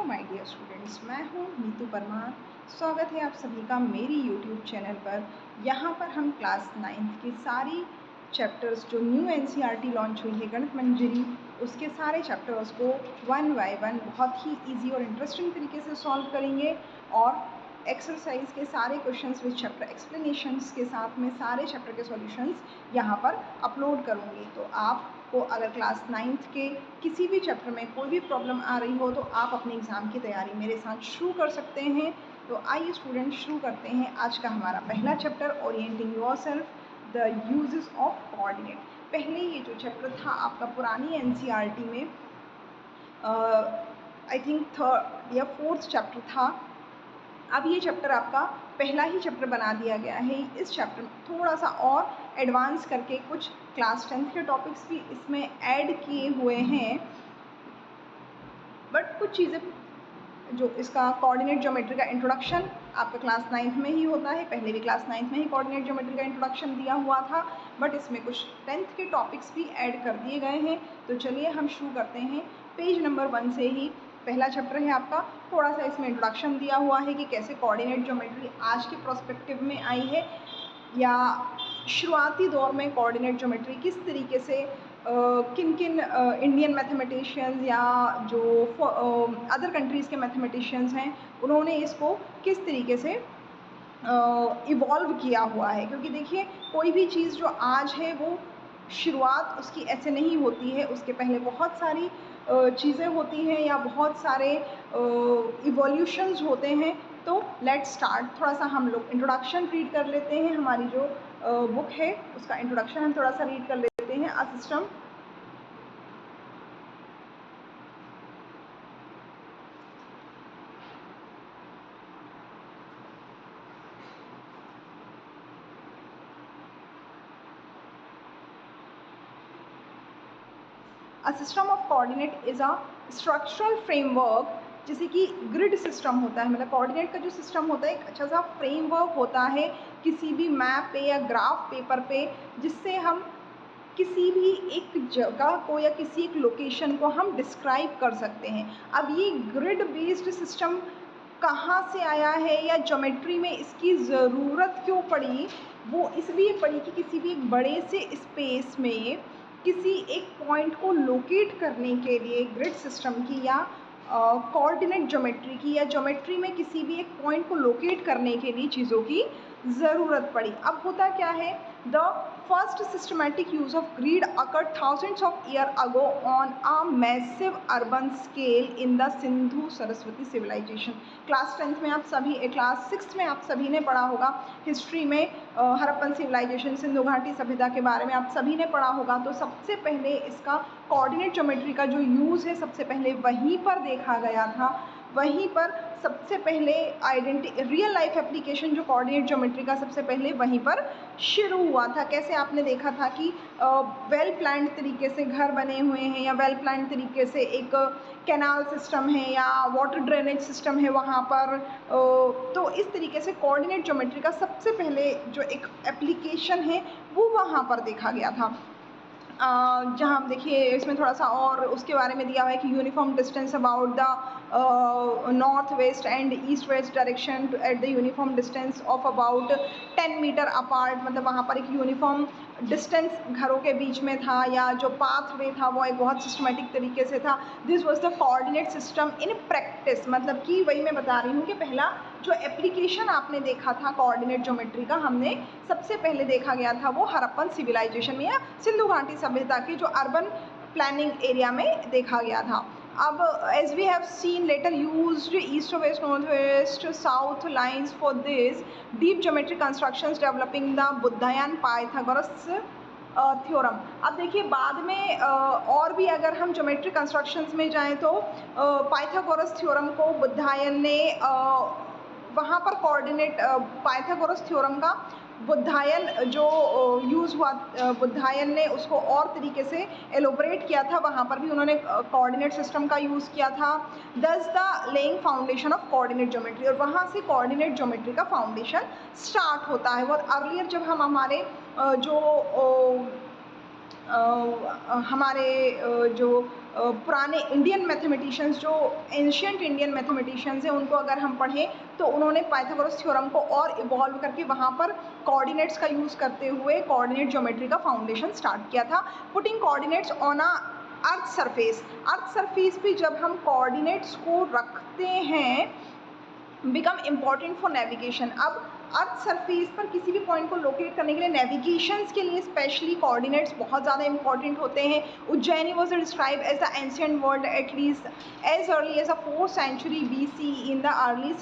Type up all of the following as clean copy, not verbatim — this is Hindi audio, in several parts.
माय डियर स्टूडेंट्स, मैं हूँ नीतू परमार। स्वागत है आप सभी का मेरी यूट्यूब चैनल पर। यहाँ पर हम क्लास 9th के सारी चैप्टर्स जो न्यू एनसीईआरटी लॉन्च हुई है गणित मंजरी, उसके सारे चैप्टर्स को वन बाय वन बहुत ही इजी और इंटरेस्टिंग तरीके से सॉल्व करेंगे और एक्सरसाइज के सारे क्वेश्चंस विद चैप्टर एक्सप्लेनेशंस के साथ में सारे चैप्टर के सॉल्यूशंस यहाँ पर अपलोड करूँगी। तो आपको अगर क्लास 9th के किसी भी चैप्टर में कोई भी प्रॉब्लम आ रही हो तो आप अपने एग्ज़ाम की तैयारी मेरे साथ शुरू कर सकते हैं। तो आइए स्टूडेंट शुरू करते हैं आज का हमारा पहला chapter, orienting yourself, the uses of coordinate. पहले ये जो चैप्टर था आपका पुरानी एनसीईआरटी में आई थिंक थर्ड या फोर्थ चैप्टर था। अब ये चैप्टर आपका पहला ही चैप्टर बना दिया गया है। इस चैप्टर में थोड़ा सा और एडवांस करके कुछ क्लास 10th के टॉपिक्स भी इसमें ऐड किए हुए हैं, बट कुछ चीज़ें जो इसका कोऑर्डिनेट ज्योमेट्री का इंट्रोडक्शन आपका क्लास 9th में ही होता है। पहले भी क्लास 9th में ही कोऑर्डिनेट ज्योमेट्री का इंट्रोडक्शन दिया हुआ था, बट इसमें कुछ 10th के टॉपिक्स भी ऐड कर दिए गए हैं। तो चलिए हम शुरू करते हैं पेज नंबर 1 से ही। पहला चैप्टर है आपका, थोड़ा सा इसमें इंट्रोडक्शन दिया हुआ है कि कैसे कोऑर्डिनेट ज्योमेट्री आज के प्रोस्पेक्टिव में आई है या शुरुआती दौर में कोऑर्डिनेट ज्योमेट्री किस तरीके से किन किन इंडियन मैथमेटिशियंस या जो अदर कंट्रीज़ के मैथमेटिशियंस हैं उन्होंने इसको किस तरीके से इवॉल्व किया हुआ है। क्योंकि देखिए कोई भी चीज़ जो आज है वो शुरुआत उसकी ऐसे नहीं होती है, उसके पहले बहुत सारी चीज़ें होती हैं या बहुत सारे इवोल्यूशंस होते हैं। तो लेट्स स्टार्ट। थोड़ा सा हम लोग इंट्रोडक्शन रीड कर लेते हैं। हमारी जो बुक है उसका इंट्रोडक्शन हम थोड़ा सा रीड कर लेते हैं। A system A system of coordinate is a structural framework, जैसे कि ग्रिड सिस्टम होता है, मतलब कोऑर्डिनेट का जो सिस्टम होता है एक अच्छा सा फ्रेमवर्क होता है किसी भी मैप पे या ग्राफ पेपर पे, जिससे हम किसी भी एक जगह को या किसी एक लोकेशन को हम डिस्क्राइब कर सकते हैं। अब ये ग्रिड बेस्ड सिस्टम कहाँ से आया है या ज्योमेट्री में इसकी ज़रूरत क्यों पड़ी, वो इसलिए पड़ी कि किसी भी एक बड़े से स्पेस में किसी एक पॉइंट को लोकेट करने के लिए ग्रिड सिस्टम की या कोऑर्डिनेट ज्योमेट्री की या ज्योमेट्री में किसी भी एक पॉइंट को लोकेट करने के लिए चीज़ों की ज़रूरत पड़ी। अब होता क्या है, the first systematic use of grid occurred thousands of year ago on a massive urban scale in the Sindhu Saraswati civilisation. Class 10th में आप सभी, क्लास 6th में आप सभी ने पढ़ा होगा हिस्ट्री में हड़प्पन सिविलाइजेशन, सिंधु घाटी सभ्यता के बारे में आप सभी ने पढ़ा होगा। तो सबसे पहले इसका कोऑर्डिनेट ज्योमेट्री का जो यूज़ है सबसे पहले वहीं पर देखा गया था। वहीं पर सबसे पहले रियल लाइफ एप्लीकेशन जो कोऑर्डिनेट ज्योमेट्री का सबसे पहले वहीं पर शुरू हुआ था। कैसे आपने देखा था कि वेल प्लान्ड तरीके से घर बने हुए हैं या वेल प्लान्ड तरीके से एक कैनाल सिस्टम है या वाटर ड्रेनेज सिस्टम है वहाँ पर। तो इस तरीके से कोऑर्डिनेट ज्योमेट्री का सबसे पहले जो एक एप्लीकेशन है वो वहाँ पर देखा गया था। जहाँ हम देखिए इसमें थोड़ा सा और उसके बारे में दिया हुआ है कि uniform distance about the north west and east west direction at the uniform distance of about 10 metre apart, मतलब वहाँ पर एक यूनिफॉर्म डिस्टेंस घरों के बीच में था या जो पाथवे था वो एक बहुत सिस्टमेटिक तरीके से था। This was the coordinate system in practice, मतलब कि वही मैं बता रही हूँ कि पहला जो एप्लीकेशन आपने देखा था कोऑर्डिनेट ज्योमेट्री का, हमने सबसे पहले देखा गया था वो हड़प्पन सिविलाइजेशन में या सिंधु घाटी सभ्यता के जो अर्बन प्लानिंग एरिया में देखा गया था। अब as we have seen later used east west north west south lines for this deep geometric constructions developing the Baudhayana Pythagoras theorem. अब देखिए बाद में और भी अगर हम ज्योमेट्रिक कंस्ट्रक्शंस में जाएं तो पाइथागोरस थ्योरम को बुद्धायन ने वहाँ पर कोऑर्डिनेट पाइथागोरस थ्योरम का बुद्धायन जो यूज़ हुआ, बुद्धायन ने उसको और तरीके से एलोबरेट किया था। वहाँ पर भी उन्होंने कोऑर्डिनेट सिस्टम का यूज़ किया था। दस the laying foundation of coordinate geometry, और वहाँ से कोऑर्डिनेट ज्योमेट्री का फाउंडेशन स्टार्ट होता है। और अर्लियर जब हम हमारे जो पुराने इंडियन मैथमेटिशियंस जो एंशियंट इंडियन मैथमेटिशियंस हैं उनको अगर हम पढ़ें तो उन्होंने पाइथागोरस थ्योरम को और इवॉल्व करके वहाँ पर कोऑर्डिनेट्स का यूज़ करते हुए कोऑर्डिनेट ज्योमेट्री का फाउंडेशन स्टार्ट किया था। Putting coordinates on a earth surface पे जब हम कोऑर्डिनेट्स को रखते हैं बिकम इम्पॉर्टेंट फॉर नेविगेशन। अब अर्थ सरफेस पर किसी भी पॉइंट को लोकेट करने के लिए नेविगेशंस के लिए स्पेशली कोऑर्डिनेट्स बहुत ज़्यादा इंपॉर्टेंट होते हैं। Ujjaini was describe as the ancient world at least as early as the 4th century BC in the early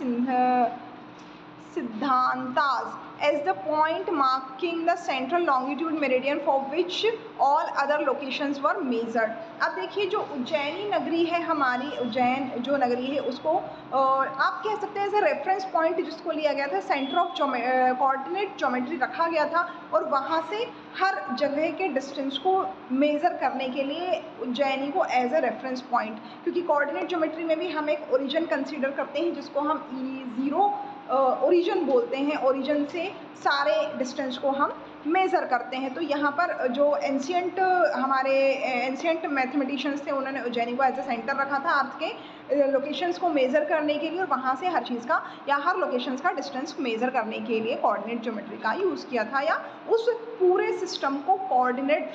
Siddhantas as the point marking the central longitude meridian for which all other locations were measured। अब देखिए जो उज्जैनी नगरी है हमारी, उज्जैन जो नगरी है उसको आप कह सकते हैं एज ए रेफरेंस पॉइंट जिसको लिया गया था, सेंटर ऑफ कोऑर्डिनेट ज्योमेट्री रखा गया था और वहाँ से हर जगह के डिस्टेंस को मेज़र करने के लिए उज्जैनी को एज ए रेफरेंस पॉइंट, क्योंकि कोऑर्डिनेट ज्योमेट्री में भी हम एक ओरिजिन कंसीडर करते हैं जिसको हम ज़ीरो ओरिजिन बोलते हैं। ओरिजिन से सारे डिस्टेंस को हम मेज़र करते हैं। तो यहाँ पर जो हमारे एंशियंट मैथमेटिशियंस थे उन्होंने उज्जैनी को एज ए सेंटर रखा था अर्थ के लोकेशंस को मेज़र करने के लिए और वहाँ से हर चीज़ का या हर लोकेशंस का डिस्टेंस मेज़र करने के लिए कोऑर्डिनेट ज्योमेट्री का यूज़ किया था, या उस पूरे सिस्टम को कोऑर्डिनेट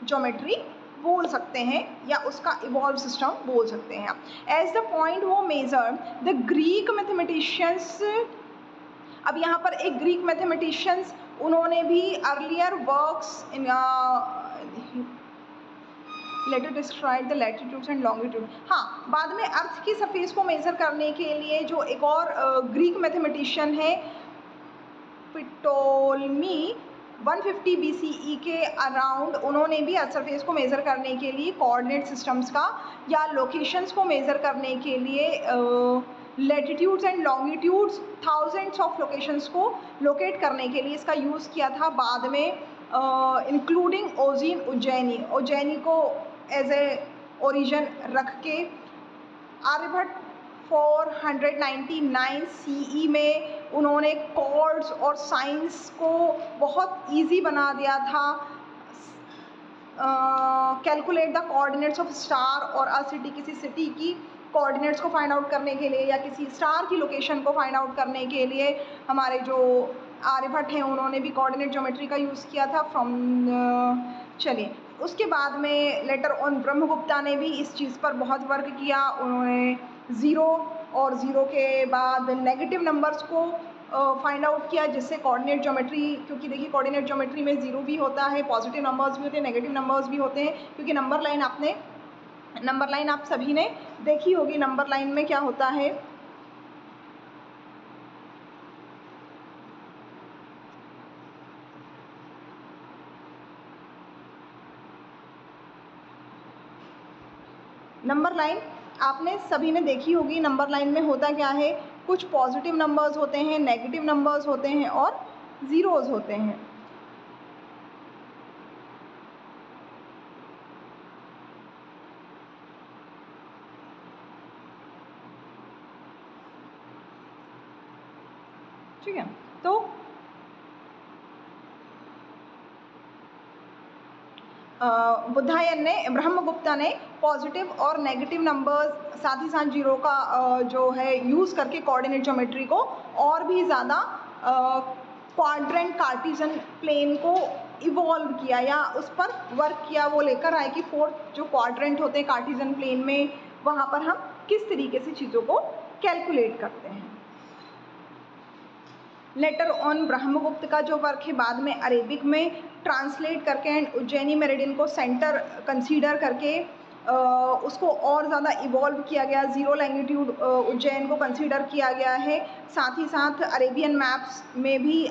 ज्योमेट्री बोल सकते हैं या उसका इवॉल्व सिस्टम बोल सकते हैं। एज द पॉइंट वो मेजर द ग्रीक मैथमेटिशियंस, अब यहाँ पर एक ग्रीक मैथमेटिशियंस उन्होंने भी earlier works in later describe the latitudes and longitude. हाँ, बाद में अर्थ की सरफेस को मेजर करने के लिए जो एक और ग्रीक मैथमेटिशियन है पिटोलमी 150 BCE के अराउंड, उन्होंने भी अर्थ सरफेस को मेज़र करने के लिए कोऑर्डिनेट सिस्टम्स का या लोकेशंस को मेज़र करने के लिए latitudes and longitudes thousands of locations को लोकेट करने के लिए इसका यूज़ किया था। बाद में इंक्लूडिंग उज्जैनी को एज ए ओरिजिन रख के आर्यभट्ट 499 CE में उन्होंने कॉर्ड्स और साइंस को बहुत इजी बना दिया था। Calculate the coordinates of star और अ सिटी, किसी सिटी की कोऑर्डिनेट्स को फाइंड आउट करने के लिए या किसी स्टार की लोकेशन को फाइंड आउट करने के लिए हमारे जो आर्यभट्ट हैं उन्होंने भी कोऑर्डिनेट ज्योमेट्री का यूज़ किया था। चलिए उसके बाद में लेटर ऑन ब्रह्मगुप्ता ने भी इस चीज़ पर बहुत वर्क किया। उन्होंने ज़ीरो के बाद नेगेटिव नंबर्स को फाइंड आउट किया जिससे कोऑर्डिनेट ज्योमेट्री, क्योंकि देखिए कोऑर्डिनेट ज्योमेट्री में ज़ीरो भी होता है, पॉजिटिव नंबर्स भी होते हैं, नेगेटिव नंबर्स भी होते हैं, क्योंकि नंबर लाइन आप सभी ने देखी होगी। नंबर लाइन में क्या होता है, नंबर लाइन आपने सभी ने देखी होगी। नंबर लाइन में होता क्या है, कुछ पॉजिटिव नंबर्स होते हैं, नेगेटिव नंबर्स होते हैं और ज़ीरोज़ होते हैं। ठीक है, तो ब्रह्मगुप्ता ने पॉजिटिव और नेगेटिव नंबर्स साथ ही साथ जीरो का जो है यूज़ करके कोऑर्डिनेट ज्योमेट्री को और भी ज़्यादा क्वाड्रेंट कार्टिजन प्लेन को इवॉल्व किया या उस पर वर्क किया। वो लेकर आए कि 4 जो क्वाड्रेंट होते हैं कार्टिजन प्लेन में, वहाँ पर हम किस तरीके से चीज़ों को कैलकुलेट करते हैं। लेटर ऑन ब्रह्मगुप्त का जो वर्क है बाद में अरेबिक में ट्रांसलेट करके एंड उज्जैनी मेरिडियन को सेंटर कंसीडर करके उसको और ज़्यादा इवॉल्व किया गया। ज़ीरो लैंगिट्यूड उज्जैन को कंसीडर किया गया है। साथ ही साथ अरेबियन मैप्स में भी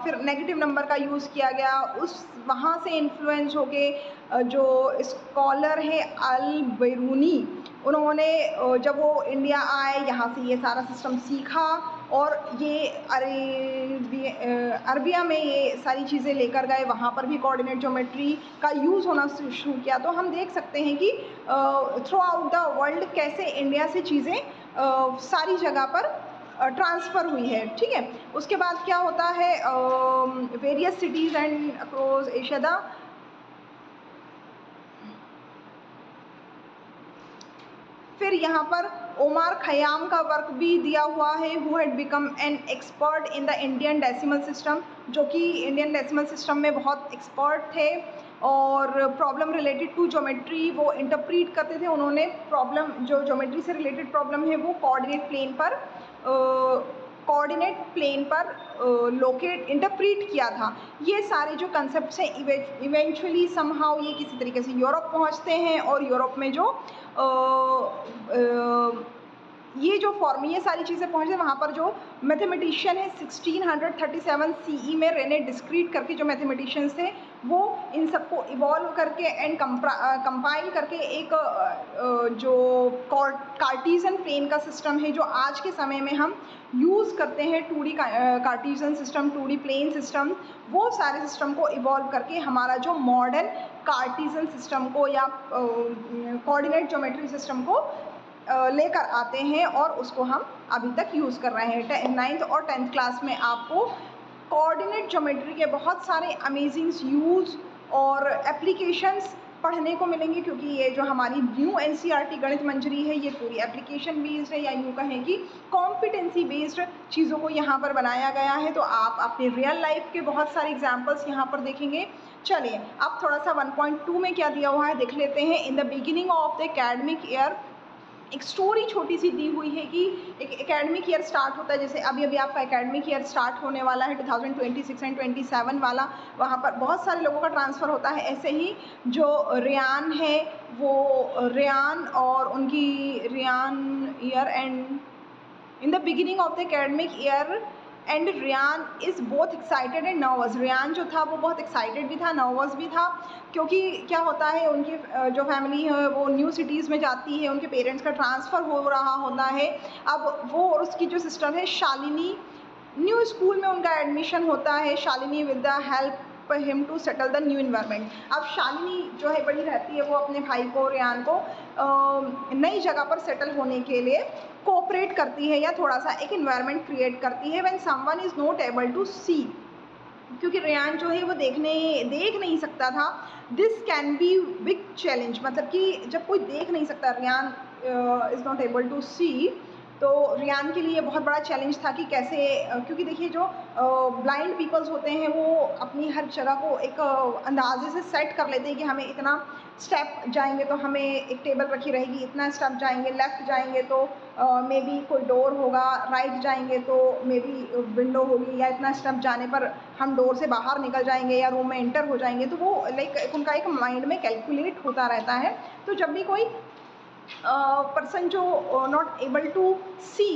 फिर नेगेटिव नंबर का यूज़ किया गया। वहाँ से इन्फ्लुएंस होके जो स्कॉलर है अल बैरूनी, उन्होंने जब वो इंडिया आए यहाँ से ये सारा सिस्टम सीखा और ये अरबिया में ये सारी चीज़ें लेकर गए। वहाँ पर भी कोऑर्डिनेट ज्योमेट्री का यूज़ होना शुरू किया। तो हम देख सकते हैं कि थ्रू आउट द वर्ल्ड कैसे इंडिया से चीज़ें सारी जगह पर ट्रांसफ़र हुई है। ठीक है, उसके बाद क्या होता है, various cities and across Asia the फिर यहाँ पर ओमार खयाम का वर्क भी दिया हुआ है, who had become an expert in the Indian decimal system, जो कि इंडियन डेसिमल सिस्टम में बहुत एक्सपर्ट थे और प्रॉब्लम रिलेटेड टू ज्योमेट्री वो इंटरप्रीट करते थे। उन्होंने प्रॉब्लम जो ज्योमेट्री से रिलेटेड प्रॉब्लम है वो कोऑर्डिनेट प्लेन पर लोकेट इंटरप्रीट किया था। ये सारे जो कंसेप्ट्स हैं इवेंचुअली समहाउ ये किसी तरीके से यूरोप पहुंचते हैं और यूरोप में जो ये सारी चीज़ें पहुँचे वहाँ पर जो मैथमेटिशियन है 1637 CE में रेने डिस्क्रीट करके जो मैथमेटिशियंस थे वो इन सबको इवॉल्व करके एंड कंपाइल करके एक जो कार्टीजन प्लेन का सिस्टम है जो आज के समय में हम यूज़ करते हैं 2D Cartesian system, 2D plane system, वो सारे सिस्टम को इवॉल्व करके हमारा जो मॉडर्न कार्टीजन सिस्टम को या कोऑर्डिनेट ज्योमेट्री सिस्टम को लेकर आते हैं और उसको हम अभी तक यूज़ कर रहे हैं। 9th और 10th क्लास में आपको कोऑर्डिनेट ज्योमेट्री के बहुत सारे अमेजिंग यूज़ और एप्लीकेशंस पढ़ने को मिलेंगे, क्योंकि ये जो हमारी न्यू NCERT गणित मंजरी है ये पूरी एप्लीकेशन बेस्ड है, या यूँ कहें कि कॉम्पिटेंसी बेस्ड चीज़ों को यहाँ पर बनाया गया है। तो आप अपने रियल लाइफ के बहुत सारे एग्जांपल्स यहाँ पर देखेंगे। चलिए अब थोड़ा सा 1.2 में क्या दिया हुआ है देख लेते हैं। इन the beginning of the academic year, एक स्टोरी छोटी सी दी हुई है कि एक एकेडमिक ईयर स्टार्ट होता है, जैसे अभी आपका एकेडमिक ईयर स्टार्ट होने वाला है 2026 एंड 27 वाला, वहाँ पर बहुत सारे लोगों का ट्रांसफ़र होता है। ऐसे ही जो रेयान है वो रेयान और उनकी Rayan year and in the beginning of the academic year and Rayan is both excited and nervous. Rayan जो था वो बहुत एक्साइटेड भी था, नर्वस भी था, क्योंकि क्या होता है उनकी जो फैमिली है वो न्यू सिटीज़ में जाती है, उनके पेरेंट्स का ट्रांसफ़र हो रहा होता है। अब वो और उसकी जो सिस्टर है शालिनी, न्यू स्कूल में उनका एडमिशन होता है। Shalini with the help him to settle the new environment. अब शालिनी जो है बड़ी रहती है, वो अपने भाई को रेयान को नई जगह पर सेटल होने के लिए कोऑपरेट करती है या थोड़ा सा एक इन्वायरमेंट क्रिएट करती है। When someone is not able to see, क्योंकि रेयान जो है वो देख नहीं सकता था। This can be big challenge, मतलब कि जब कोई देख नहीं सकता, Ryan is not able to see, तो रेयान के लिए बहुत बड़ा चैलेंज था कि कैसे, क्योंकि देखिए जो ब्लाइंड पीपल्स होते हैं वो अपनी हर जगह को एक अंदाजे से सेट कर लेते हैं कि हमें इतना स्टेप जाएंगे तो हमें एक टेबल रखी रहेगी, इतना स्टेप जाएंगे, लेफ़्ट जाएंगे तो मे बी कोई डोर होगा, राइट जाएंगे तो मे बी विंडो होगी, या इतना स्टेप जाने पर हम डोर से बाहर निकल जाएंगे या रूम में एंटर हो जाएंगे। तो वो लाइक उनका एक माइंड में कैलकुलेट होता रहता है। तो जब भी कोई पर्सन जो नॉट एबल टू सी,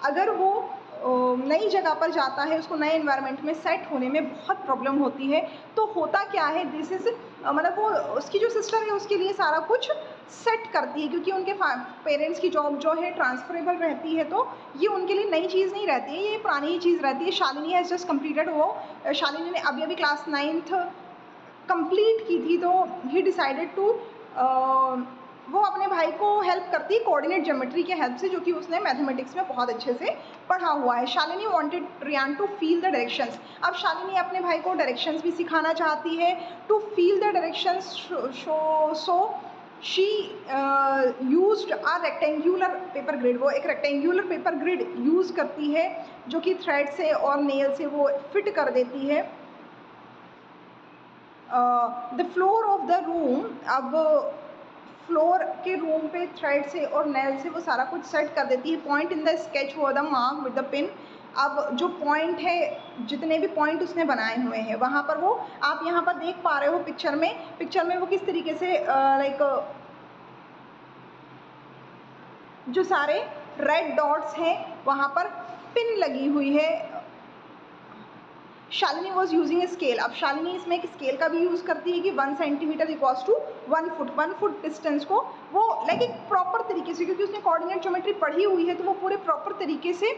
अगर वो नई जगह पर जाता है, उसको नए एनवायरनमेंट में सेट होने में बहुत प्रॉब्लम होती है। तो होता क्या है, दिस इज़ मतलब वो उसकी जो सिस्टर है उसके लिए सारा कुछ सेट करती है, क्योंकि उनके पेरेंट्स की जॉब जो है ट्रांसफरेबल रहती है, तो ये उनके लिए नई चीज़ नहीं रहती है, ये पुरानी ही चीज़ रहती है। शालिनी हैज़ जस्ट कम्प्लीटेड, वो शालिनी ने अभी क्लास 9th कंप्लीट की थी, तो ही डिसाइडेड टू वो अपने भाई को हेल्प करती है कोऑर्डिनेट ज्योमेट्री के हेल्प से, जो कि उसने मैथमेटिक्स में बहुत अच्छे से पढ़ा हुआ है। Shalini wanted Rayan to feel the directions. अब शालिनी अपने भाई को डायरेक्शंस भी सिखाना चाहती है। To feel the directions so she used a rectangular paper grid. वो एक रेक्टेंगुलर पेपर ग्रिड यूज़ करती है जो कि थ्रेड से और नेल से वो फिट कर देती है। The floor of the room, अब फ्लोर के रूम पे थ्रेड से और नेल से वो सारा कुछ सेट कर देती है। पॉइंट इन द स्केच वो the mark with the pin. अब जो पॉइंट है, जितने भी पॉइंट उसने बनाए हुए हैं वहाँ पर वो आप यहाँ पर देख पा रहे हो पिक्चर में वो किस तरीके से लाइक जो सारे रेड डॉट्स हैं वहाँ पर पिन लगी हुई है। Shalini was using a scale. अब शालिनी इसमें एक स्केल का भी यूज़ करती है कि 1 centimetre equals to 1 foot. 1 foot distance को वो लाइक एक प्रॉपर तरीके से, क्योंकि उसने कोऑर्डिनेट ज्योमेट्री पढ़ी हुई है, तो वो पूरे प्रॉपर तरीके से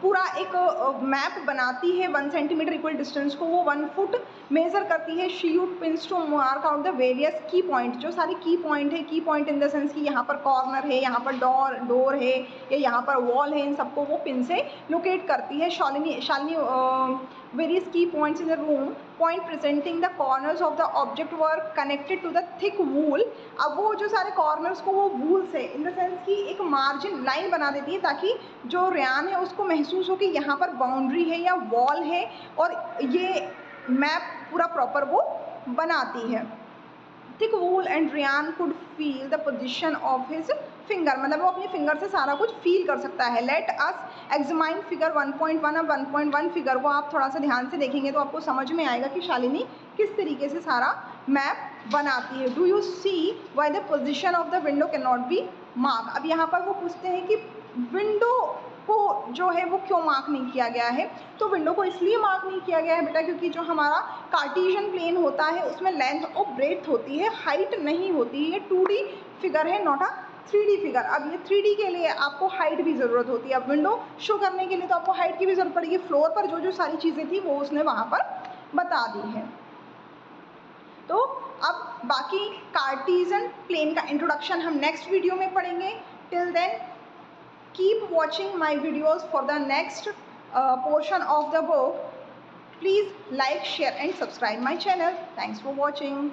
पूरा एक मैप बनाती है। 1 सेंटीमीटर इक्वल डिस्टेंस को वो 1 फुट मेज़र करती है। She use pins to mark out the various की पॉइंट, जो सारे की पॉइंट है, की पॉइंट इन द सेंस कि यहाँ पर कॉर्नर है, यहाँ पर डोर है या यहाँ पर वॉल है, इन सबको वो पिन से लोकेट करती है। Shalini various key points in the room point presenting the corners of the object were connected to the thick wool। अब वो जो सारे corners को वो wool से इन द सेंस कि एक मार्जिन लाइन बना देती है ताकि जो रेयान है उसको महसूस हो कि यहाँ पर बाउंड्री है या वॉल है, और ये मैप पूरा प्रॉपर वो बनाती है। Thick wool and Rayan could feel the position of his finger, मतलब वो अपने फिंगर से सारा कुछ फील कर सकता है। Let us examine figure 1.1। अब 1.1 फिगर को आप थोड़ा सा ध्यान से देखेंगे तो आपको समझ में आएगा कि शालिनी किस तरीके से सारा मैप बनाती है। Do you see why the position of the window can not be mark. अब यहाँ पर वो पूछते हैं कि विंडो को जो है वो क्यों मार्क नहीं किया गया है। तो विंडो को इसलिए मार्क नहीं किया गया है बेटा क्योंकि जो हमारा कार्टेशियन प्लेन होता है उसमें लेंथ और ब्रेथ होती है, हाइट नहीं होती है। 2D फिगर है, नॉट अ 3D फिगर। अब ये 3D के लिए आपको हाइट भी ज़रूरत होती है। अब विंडो शो करने के लिए तो आपको हाइट की भी ज़रूरत पड़ेगी। फ्लोर पर जो जो सारी चीज़ें थी वो उसने वहाँ पर बता दी है। तो अब बाकी कार्टेशियन प्लेन का इंट्रोडक्शन हम नेक्स्ट वीडियो में पढ़ेंगे। Till then keep watching my videos for the next portion of the book. Please like, share and subscribe my channel. Thanks for watching.